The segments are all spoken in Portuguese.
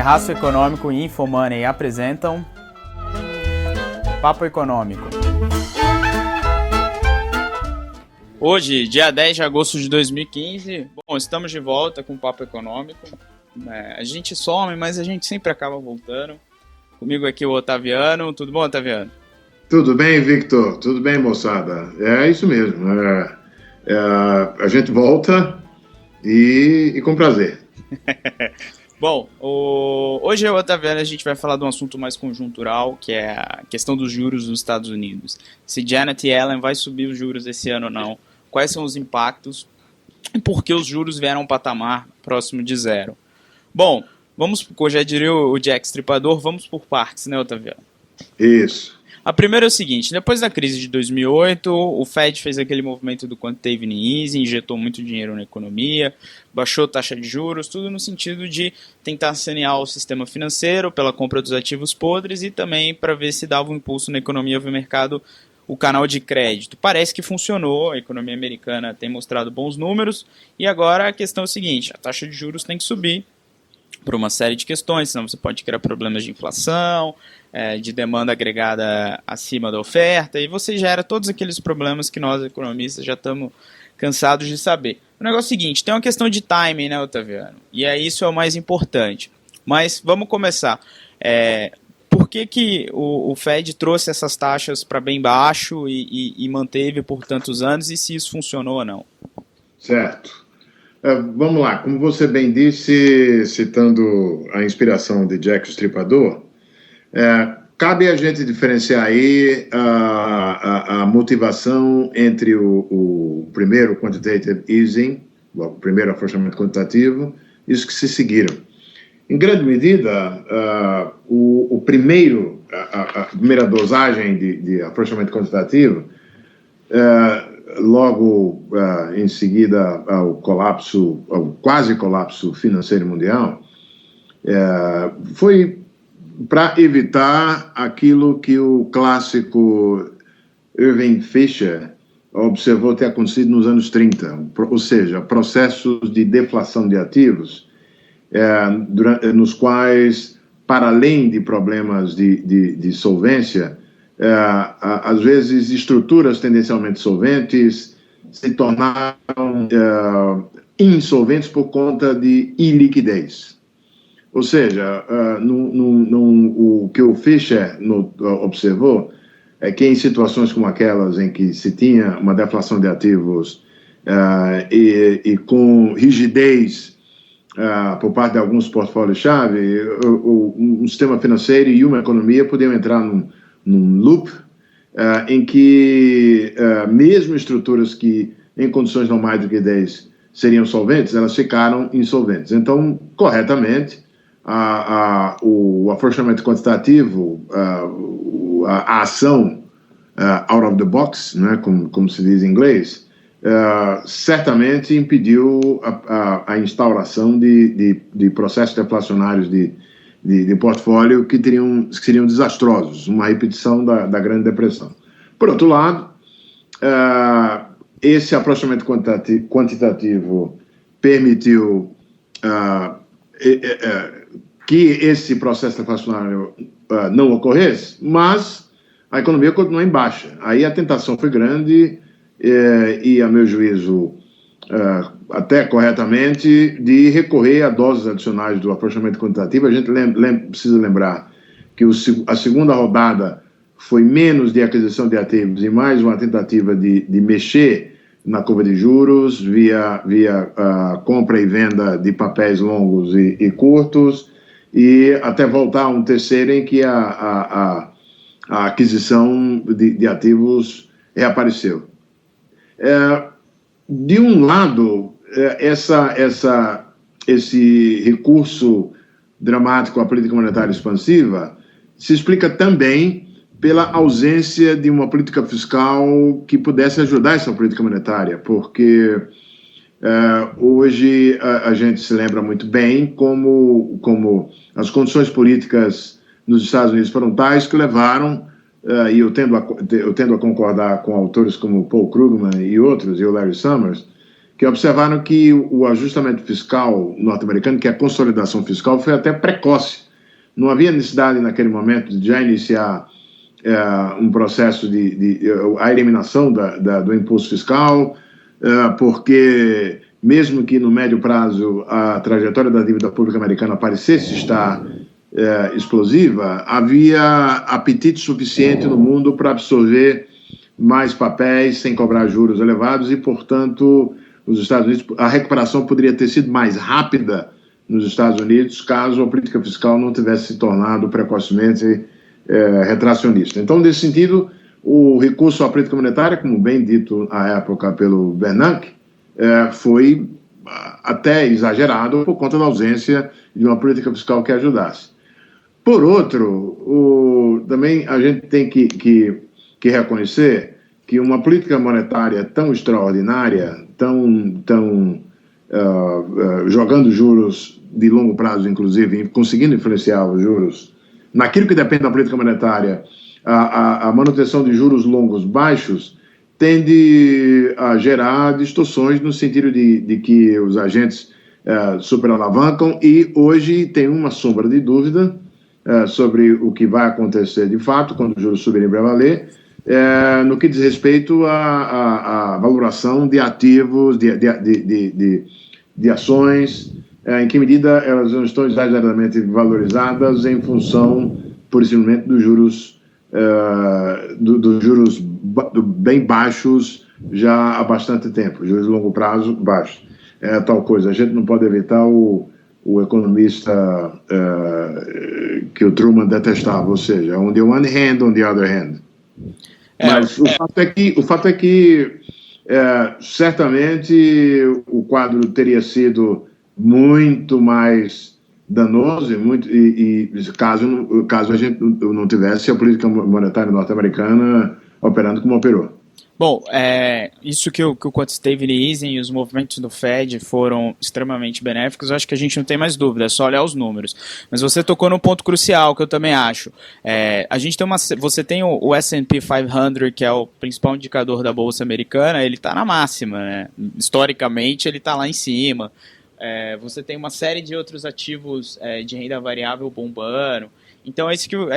Terraço Econômico e Infomoney apresentam Papo Econômico. Hoje, dia 10 de agosto de 2015, estamos de volta com o Papo Econômico. A gente some, mas a gente sempre acaba voltando. Comigo aqui o Otaviano. Tudo bom, Otaviano? Tudo bem, Victor? Tudo bem, moçada? É isso mesmo. A gente volta e com prazer. Bom, hoje, Otaviano, a gente vai falar de um assunto mais conjuntural, que é a questão dos juros nos Estados Unidos. Se Janet Yellen vai subir os juros esse ano ou não, quais são os impactos e por que os juros vieram a um patamar próximo de zero. Bom, como já diria o Jack Stripador, vamos por partes, né, Otaviano? Isso. A primeira é o seguinte: depois da crise de 2008, o Fed fez aquele movimento do quantitative easing, injetou muito dinheiro na economia, baixou a taxa de juros, tudo no sentido de tentar sanear o sistema financeiro pela compra dos ativos podres e também para ver se dava um impulso na economia via mercado, o canal de crédito. Parece que funcionou, a economia americana tem mostrado bons números e agora a questão é a seguinte: a taxa de juros tem que subir por uma série de questões, senão você pode criar problemas de inflação, de demanda agregada acima da oferta, e você gera todos aqueles problemas que nós, economistas, já estamos cansados de saber. O negócio é o seguinte: tem uma questão de timing, né, Otaviano? E isso é o mais importante. Mas vamos começar. Por que o Fed trouxe essas taxas para bem baixo e manteve por tantos anos, e se isso funcionou ou não? Certo. Vamos lá, como você bem disse, citando a inspiração de Jack Stripador, cabe a gente diferenciar aí a motivação entre o primeiro quantitative easing, o primeiro afrouxamento quantitativo, e os que se seguiram. Em grande medida, a primeira dosagem de afrouxamento quantitativo, logo em seguida ao quase colapso financeiro mundial, foi para evitar aquilo que o clássico Irving Fisher observou ter acontecido nos anos 30, ou seja, processos de deflação de ativos, nos quais, para além de problemas de solvência, às vezes estruturas tendencialmente solventes se tornaram insolventes por conta de iliquidez. Ou seja, o que o Fisher observou é que em situações como aquelas em que se tinha uma deflação de ativos e com rigidez por parte de alguns portfólios-chave, um sistema financeiro e uma economia podiam entrar num loop em que mesmo estruturas que em condições normais de liquidez seriam solventes, elas ficaram insolventes. Então, corretamente, o afrouxamento quantitativo, a ação out of the box, né, como se diz em inglês, certamente impediu a instauração de processos deflacionários de portfólio que seriam desastrosos, uma repetição da Grande Depressão. Por outro lado, esse afrouxamento quantitativo permitiu que esse processo deflacionário não ocorresse, mas a economia continuou em baixa. Aí a tentação foi grande e, a meu juízo, até corretamente, de recorrer a doses adicionais do afrouxamento quantitativo. A gente precisa lembrar que a segunda rodada foi menos de aquisição de ativos e mais uma tentativa de mexer na curva de juros via compra e venda de papéis longos e curtos, e até voltar a um terceiro em que a aquisição de ativos reapareceu. De um lado, esse recurso dramático à política monetária expansiva se explica também pela ausência de uma política fiscal que pudesse ajudar essa política monetária, porque hoje a gente se lembra muito bem como as condições políticas nos Estados Unidos foram tais que levaram, e eu tendo a concordar com autores como Paul Krugman e outros, e o Larry Summers, que observaram que o ajustamento fiscal norte-americano, que é a consolidação fiscal, foi até precoce. Não havia necessidade naquele momento de já iniciar um processo a eliminação do imposto fiscal, porque mesmo que no médio prazo a trajetória da dívida pública americana parecesse estar explosiva, havia apetite suficiente no mundo para absorver mais papéis sem cobrar juros elevados e, portanto, os Estados Unidos, a recuperação poderia ter sido mais rápida nos Estados Unidos caso a política fiscal não tivesse se tornado precocemente retracionista. Então, nesse sentido, o recurso à política monetária, como bem dito à época pelo Bernanke, foi até exagerado por conta da ausência de uma política fiscal que ajudasse. Por outro, também a gente tem que reconhecer que uma política monetária tão extraordinária, jogando juros de longo prazo, inclusive, conseguindo influenciar os juros, naquilo que depende da política monetária, a manutenção de juros longos baixos tende a gerar distorções no sentido de que os agentes superalavancam e hoje tem uma sombra de dúvida sobre o que vai acontecer de fato quando os juros subirem para valer, no que diz respeito à valoração de ativos, de ações, em que medida elas não estão exageradamente valorizadas em função, por simplesmente, dos juros bem baixos já há bastante tempo, juros de longo prazo baixos. É tal coisa, a gente não pode evitar o economista que o Truman detestava, ou seja, on the one hand, on the other hand. Mas o fato é que certamente o quadro teria sido muito mais danoso e caso a gente não tivesse a política monetária norte-americana operando como operou. Bom, isso que o quantitative easing e os movimentos do Fed foram extremamente benéficos, eu acho que a gente não tem mais dúvida, é só olhar os números. Mas você tocou num ponto crucial que eu também acho. A gente tem você tem o S&P 500, que é o principal indicador da Bolsa Americana, ele está na máxima, né? Historicamente ele está lá em cima. Você tem uma série de outros ativos de renda variável bombando. Então é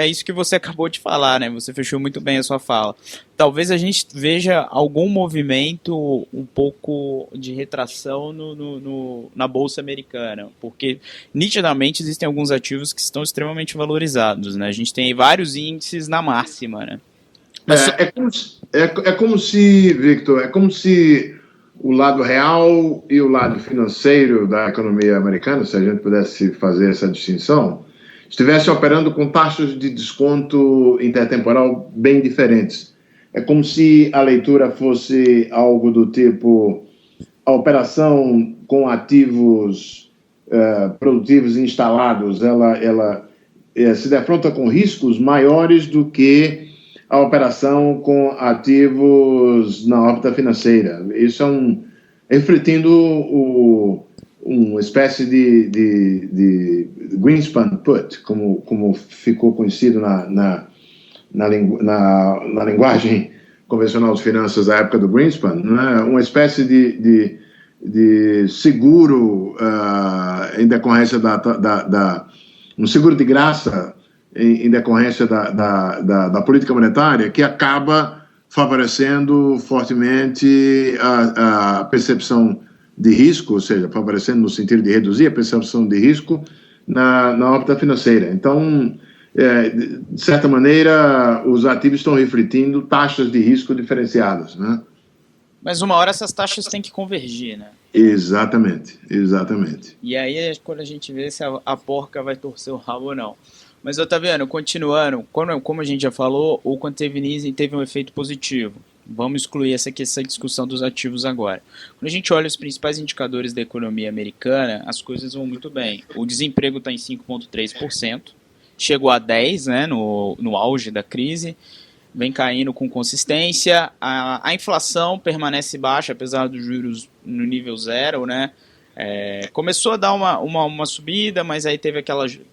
isso que você acabou de falar, né? Você fechou muito bem a sua fala. Talvez a gente veja algum movimento um pouco de retração na Bolsa Americana, porque nitidamente existem alguns ativos que estão extremamente valorizados, né? A gente tem vários índices na máxima, né? Mas como se, Victor, o lado real e o lado financeiro da economia americana, se a gente pudesse fazer essa distinção, estivesse operando com taxas de desconto intertemporal bem diferentes. É como se a leitura fosse algo do tipo a operação com ativos produtivos instalados, ela se defronta com riscos maiores do que a operação com ativos na órbita financeira. Isso refletindo uma espécie de Greenspan put, como ficou conhecido na linguagem convencional de finanças da época do Greenspan, né? Uma espécie de seguro em decorrência um seguro de graça em decorrência da política monetária que acaba favorecendo fortemente a percepção de risco, ou seja, favorecendo no sentido de reduzir a percepção de risco na órbita financeira. Então, de certa maneira, os ativos estão refletindo taxas de risco diferenciadas, né? Mas uma hora essas taxas têm que convergir, né? Exatamente. E aí é quando a gente vê se a porca vai torcer o rabo ou não. Mas, Otaviano, continuando, como a gente já falou, o quantitative easing teve um efeito positivo. Vamos excluir essa discussão dos ativos agora. Quando a gente olha os principais indicadores da economia americana, as coisas vão muito bem. O desemprego está em 5,3%, chegou a 10%, né, no auge da crise, vem caindo com consistência. A inflação permanece baixa, apesar dos juros no nível zero, né? Começou a dar uma subida, mas aí teve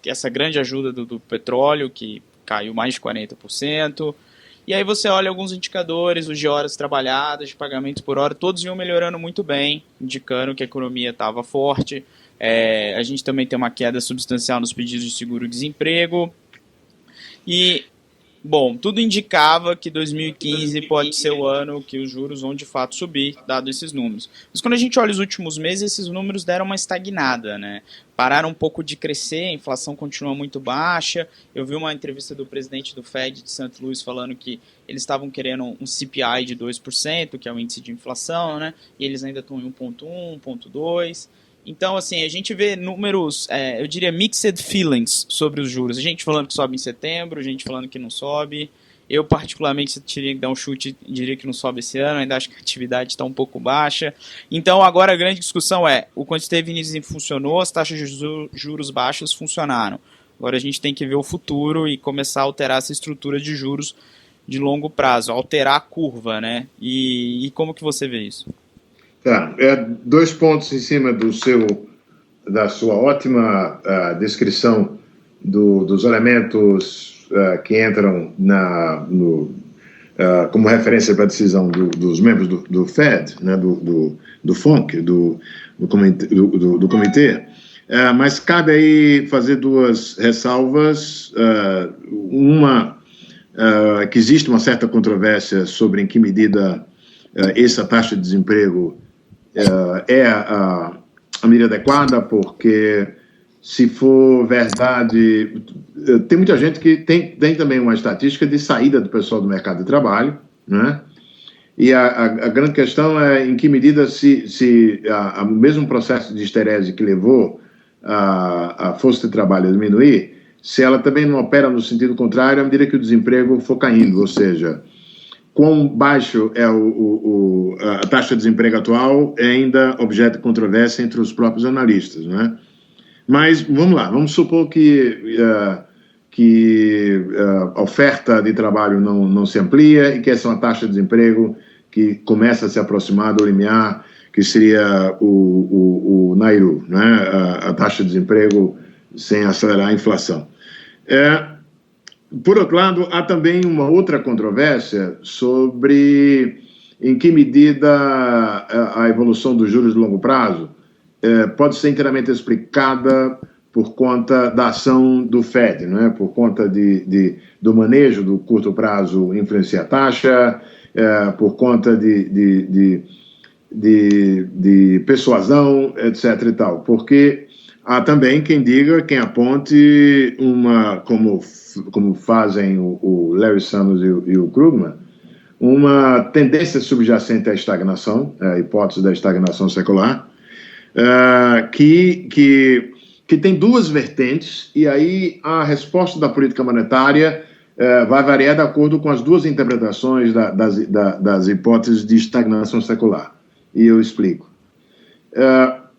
essa grande ajuda do petróleo, que caiu mais de 40%. E aí você olha alguns indicadores, os de horas trabalhadas, de pagamentos por hora, todos iam melhorando muito bem, indicando que a economia estava forte. A gente também tem uma queda substancial nos pedidos de seguro-desemprego. E, bom, tudo indicava que 2015 pode ser o ano que os juros vão de fato subir, dado esses números. Mas quando a gente olha os últimos meses, esses números deram uma estagnada, né? Pararam um pouco de crescer, a inflação continua muito baixa. Eu vi uma entrevista do presidente do Fed de St. Louis falando que eles estavam querendo um CPI de 2%, que é o índice de inflação, né? E eles ainda estão em 1,1, 1,2%. Então, assim, a gente vê números, eu diria, mixed feelings sobre os juros. A gente falando que sobe em setembro, a gente falando que não sobe. Eu, particularmente, teria que dar um chute e diria que não sobe esse ano. Ainda acho que a atividade está um pouco baixa. Então, agora a grande discussão é, o quantitative easing funcionou, as taxas de juros baixas funcionaram. Agora a gente tem que ver o futuro e começar a alterar essa estrutura de juros de longo prazo, alterar a curva, né? E como que você vê isso? Tá, 2 pontos em cima da sua ótima descrição dos elementos que entram como referência para a decisão dos membros do Fed, né, do FONC, do comitê. Mas cabe aí fazer 2 ressalvas. Uma, que existe uma certa controvérsia sobre em que medida essa taxa de desemprego é a medida adequada, porque, se for verdade, tem muita gente que tem também uma estatística de saída do pessoal do mercado de trabalho, né? E a grande questão é em que medida se o mesmo processo de esterese que levou a força de trabalho a diminuir, se ela também não opera no sentido contrário à medida que o desemprego for caindo, ou seja, quão baixo é a taxa de desemprego atual é ainda objeto de controvérsia entre os próprios analistas, né? Mas vamos lá, vamos supor que a oferta de trabalho não se amplia e que essa é uma taxa de desemprego que começa a se aproximar do limiar, que seria o Nairu, né? A taxa de desemprego sem acelerar a inflação. Por outro lado, há também uma outra controvérsia sobre em que medida a evolução dos juros de longo prazo pode ser inteiramente explicada por conta da ação do Fed, né? Por conta do manejo do curto prazo influenciar a taxa, por conta de persuasão, etc. e tal. Porque há também quem diga, quem aponte como fazem o Larry Summers e o Krugman, uma tendência subjacente à estagnação, a hipótese da estagnação secular, que tem 2 vertentes, e aí a resposta da política monetária vai variar de acordo com as 2 interpretações das hipóteses de estagnação secular. E eu explico.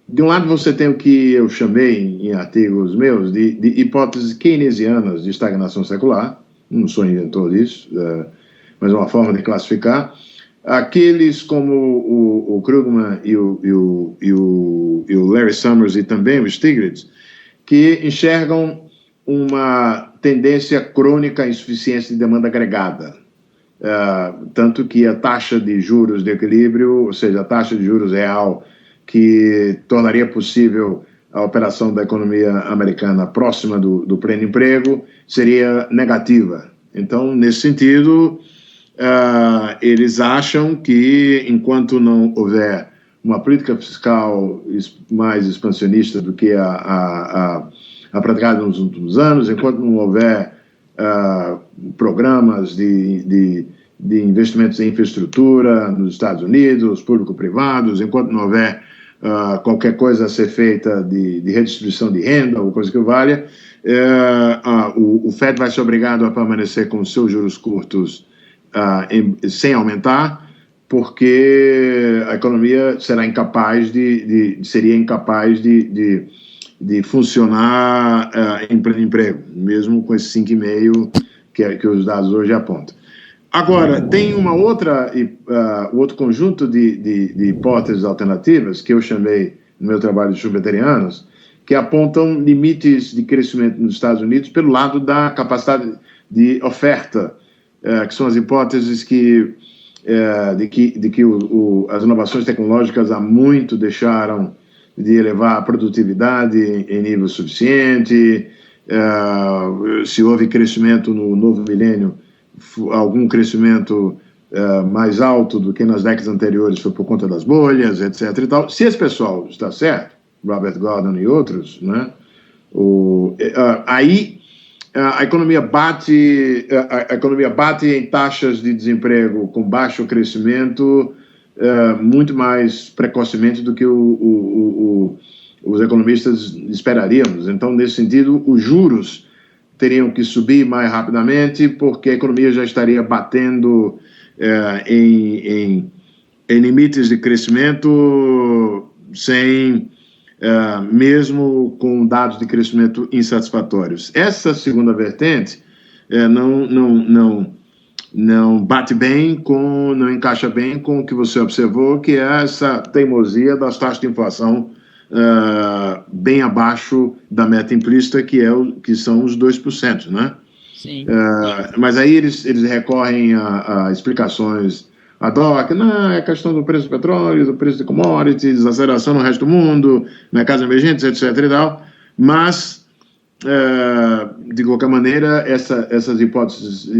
De um lado, você tem o que eu chamei em artigos meus de hipóteses keynesianas de estagnação secular. Não sou inventor disso, mas é uma forma de classificar. Aqueles como o Krugman e o Larry Summers e também o Stiglitz, que enxergam uma tendência crônica à insuficiência de demanda agregada. Tanto que a taxa de juros de equilíbrio, ou seja, a taxa de juros real, que tornaria possível a operação da economia americana próxima do pleno emprego, seria negativa. Então, nesse sentido, eles acham que, enquanto não houver uma política fiscal mais expansionista do que a praticada nos últimos anos, enquanto não houver programas de investimentos em infraestrutura nos Estados Unidos, público-privados, enquanto não houver qualquer coisa a ser feita de redistribuição de renda ou coisa que valha, o Fed vai ser obrigado a permanecer com seus juros curtos sem aumentar, porque a economia seria incapaz de funcionar em pleno emprego, mesmo com esse 5,5% que os dados hoje apontam. Agora, tem outro conjunto de hipóteses alternativas, que eu chamei no meu trabalho de schumpeterianos, que apontam limites de crescimento nos Estados Unidos pelo lado da capacidade de oferta que são as hipóteses de que as inovações tecnológicas há muito deixaram de elevar a produtividade em nível suficiente. Se houve crescimento no novo milênio, algum crescimento mais alto do que nas décadas anteriores foi por conta das bolhas, etc. E tal. Se esse pessoal está certo, Robert Gordon e outros, né, aí a economia bate em taxas de desemprego com baixo crescimento muito mais precocemente do que os economistas esperaríamos. Então, nesse sentido, os juros teriam que subir mais rapidamente, porque a economia já estaria batendo em limites de crescimento mesmo com dados de crescimento insatisfatórios. Essa segunda vertente não bate bem não encaixa bem com o que você observou, que é essa teimosia das taxas de inflação bem abaixo da meta implícita, que são os 2%, né? Sim. Mas aí eles recorrem a explicações ad hoc, não, é questão do preço do petróleo, do preço de commodities, desaceleração no resto do mundo, mercados emergentes, etc. e tal, mas de qualquer maneira, essas hipóteses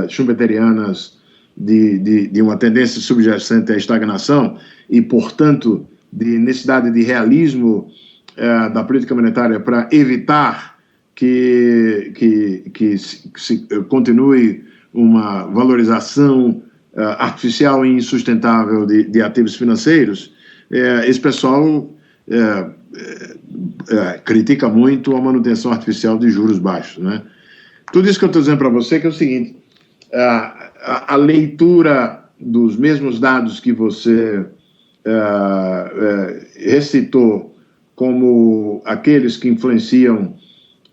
schumpeterianas de uma tendência subjacente à estagnação e, portanto, de necessidade de realismo da política monetária para evitar que se continue uma valorização artificial e insustentável de ativos financeiros, esse pessoal critica muito a manutenção artificial de juros baixos, né? Tudo isso que eu estou dizendo para você que é o seguinte: a leitura dos mesmos dados que você recitou como aqueles que influenciam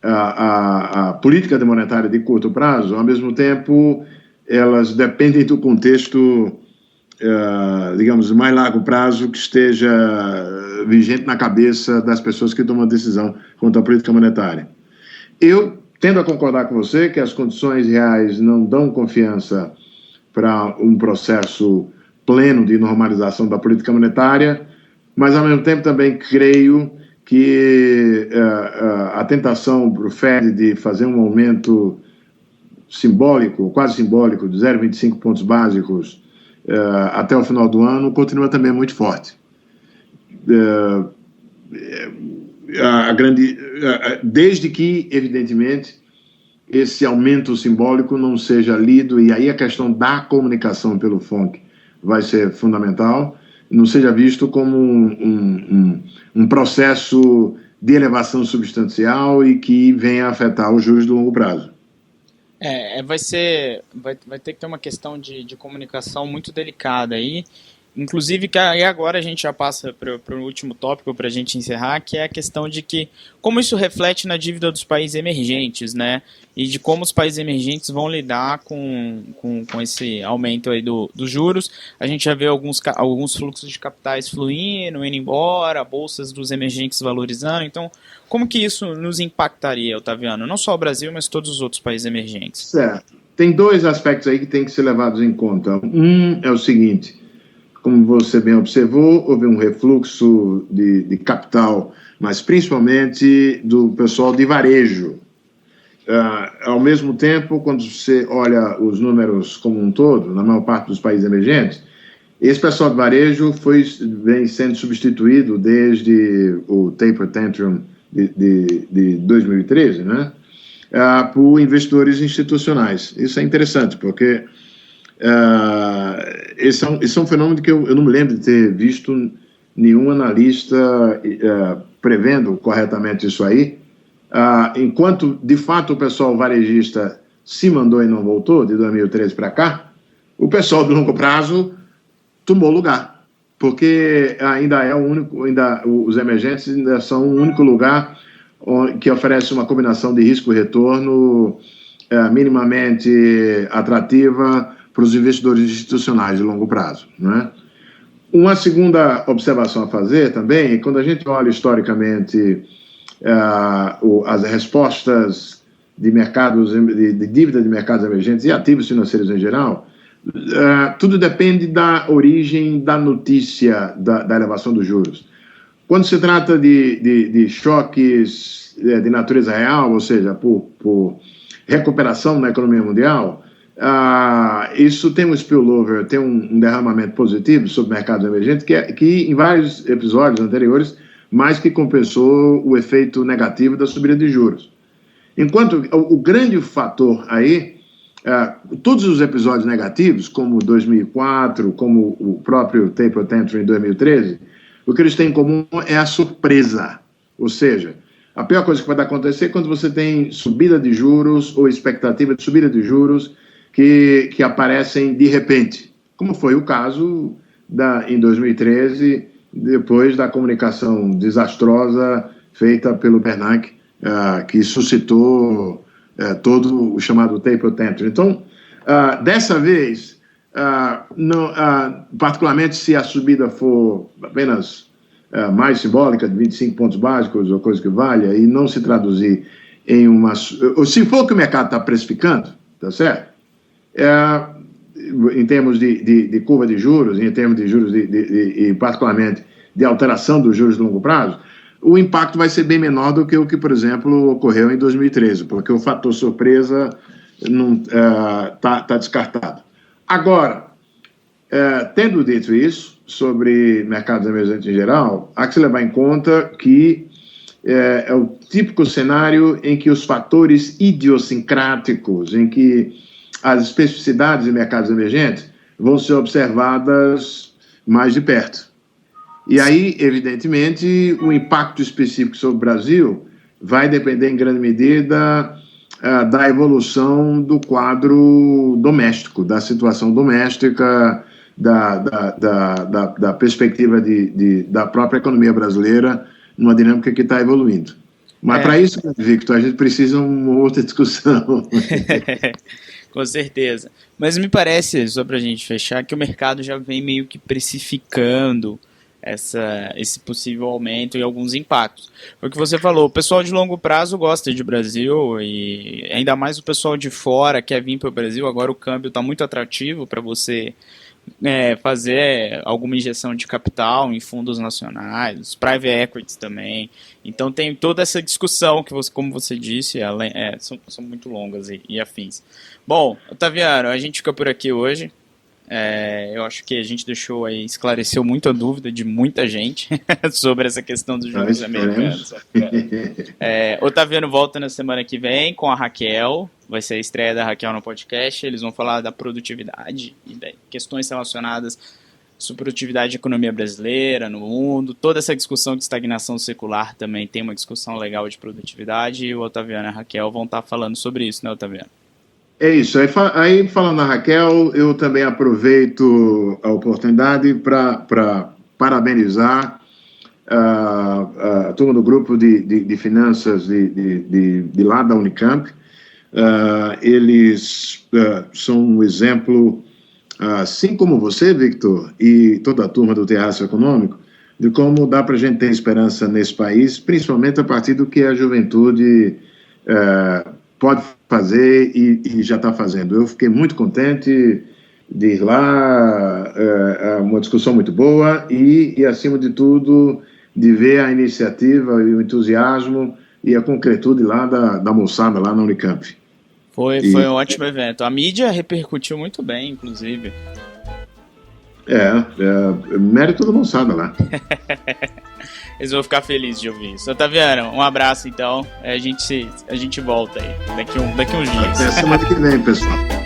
a política monetária de curto prazo, ao mesmo tempo, elas dependem do contexto, digamos, mais largo prazo que esteja vigente na cabeça das pessoas que tomam a decisão quanto à política monetária. Eu tendo a concordar com você que as condições reais não dão confiança para um processo pleno de normalização da política monetária, mas, ao mesmo tempo, também creio que a tentação para o Fed de fazer um aumento simbólico, quase simbólico, de 0,25 pontos básicos até o final do ano, continua também muito forte. Desde que, evidentemente, esse aumento simbólico não seja lido, e aí a questão da comunicação pelo FONC vai ser fundamental, não seja visto como um processo de elevação substancial e que venha a afetar os juros de longo prazo. Vai ter que ter uma questão de comunicação muito delicada aí. Inclusive, que aí agora a gente já passa para o último tópico para a gente encerrar, que é a questão de como isso reflete na dívida dos países emergentes, né? E de como os países emergentes vão lidar com esse aumento aí dos juros. A gente já vê alguns fluxos de capitais fluindo, indo embora, bolsas dos emergentes valorizando. Então, como que isso nos impactaria, Otaviano? Não só o Brasil, mas todos os outros países emergentes. Certo. Tem dois aspectos aí que têm que ser levados em conta. Um é o seguinte: como você bem observou, houve um refluxo de capital, mas principalmente do pessoal de varejo. Ao mesmo tempo, quando você olha os números como um todo, na maior parte dos países emergentes, esse pessoal de varejo vem sendo substituído desde o taper tantrum de 2013, né, por investidores institucionais. Isso é interessante, porque esse é um fenômeno que eu não me lembro de ter visto nenhum analista prevendo corretamente isso aí. Enquanto, de fato, o pessoal varejista se mandou e não voltou, de 2013 para cá, o pessoal de longo prazo tomou lugar, porque ainda é o único, os emergentes ainda são o único lugar que oferece uma combinação de risco e retorno minimamente atrativa para os investidores institucionais de longo prazo, né? Uma segunda observação a fazer também é quando a gente olha historicamente as respostas de mercados, de dívida de mercados emergentes e ativos financeiros em geral, tudo depende da origem da notícia da elevação dos juros. Quando se trata de choques de natureza real, ou seja, por recuperação na economia mundial, isso tem um spillover, tem um derramamento positivo sobre mercados emergentes que em vários episódios anteriores mais que compensou o efeito negativo da subida de juros. Enquanto o grande fator aí, todos os episódios negativos, como 2004, como o próprio Taper Tantrum em 2013, o que eles têm em comum é a surpresa. Ou seja, a pior coisa que pode acontecer é quando você tem subida de juros ou expectativa de subida de juros que aparecem de repente, como foi o caso em 2013, depois da comunicação desastrosa feita pelo Bernanke, que suscitou todo o chamado Taper Tantrum. Então, dessa vez, particularmente se a subida for apenas mais simbólica, de 25 pontos básicos ou coisa que valha, e não se traduzir em uma... Se for o que o mercado está precificando, tá certo? Em termos de curva de juros, em termos de juros e particularmente de alteração dos juros de longo prazo, o impacto vai ser bem menor do que o que, por exemplo, ocorreu em 2013, porque o fator surpresa está descartado. Agora, tendo dito isso, sobre mercados emergentes em geral, há que se levar em conta que é o típico cenário em que os fatores idiosincráticos, em que as especificidades de mercados emergentes vão ser observadas mais de perto. E aí, evidentemente, o impacto específico sobre o Brasil vai depender em grande medida da evolução do quadro doméstico, da situação doméstica, da perspectiva da própria economia brasileira numa dinâmica que está evoluindo. Mas para isso, Victor, a gente precisa de uma outra discussão. Com certeza. Mas me parece, só para a gente fechar, que o mercado já vem meio que precificando esse possível aumento e alguns impactos. Foi o que você falou, o pessoal de longo prazo gosta de Brasil e ainda mais o pessoal de fora quer vir para o Brasil. Agora o câmbio está muito atrativo para você fazer alguma injeção de capital em fundos nacionais, os private equities também. Então tem toda essa discussão que, como você disse, são muito longas e afins. Bom, Otaviano, a gente fica por aqui hoje. Eu acho que a gente esclareceu muito a dúvida de muita gente sobre essa questão dos juros americanos. Otaviano volta na semana que vem com a Raquel, vai ser a estreia da Raquel no podcast, eles vão falar da produtividade e de questões relacionadas à produtividade da economia brasileira, no mundo, toda essa discussão de estagnação secular também tem uma discussão legal de produtividade e o Otaviano e a Raquel vão estar falando sobre isso, né, Otaviano? É isso. Aí, falando na Raquel, eu também aproveito a oportunidade para parabenizar a turma do grupo de finanças de lá da Unicamp. Eles são um exemplo, assim como você, Victor, e toda a turma do Terraço Econômico, de como dá para a gente ter esperança nesse país, principalmente a partir do que a juventude pode fazer e já está fazendo. Eu fiquei muito contente de ir lá, uma discussão muito boa e, acima de tudo, de ver a iniciativa e o entusiasmo e a concretude lá da moçada lá na Unicamp. Foi um ótimo evento. A mídia repercutiu muito bem, inclusive. Mérito da moçada lá. Eles vão ficar felizes de ouvir isso. Otaviano, um abraço então. A gente volta aí daqui uns dias. Até semana que vem, pessoal.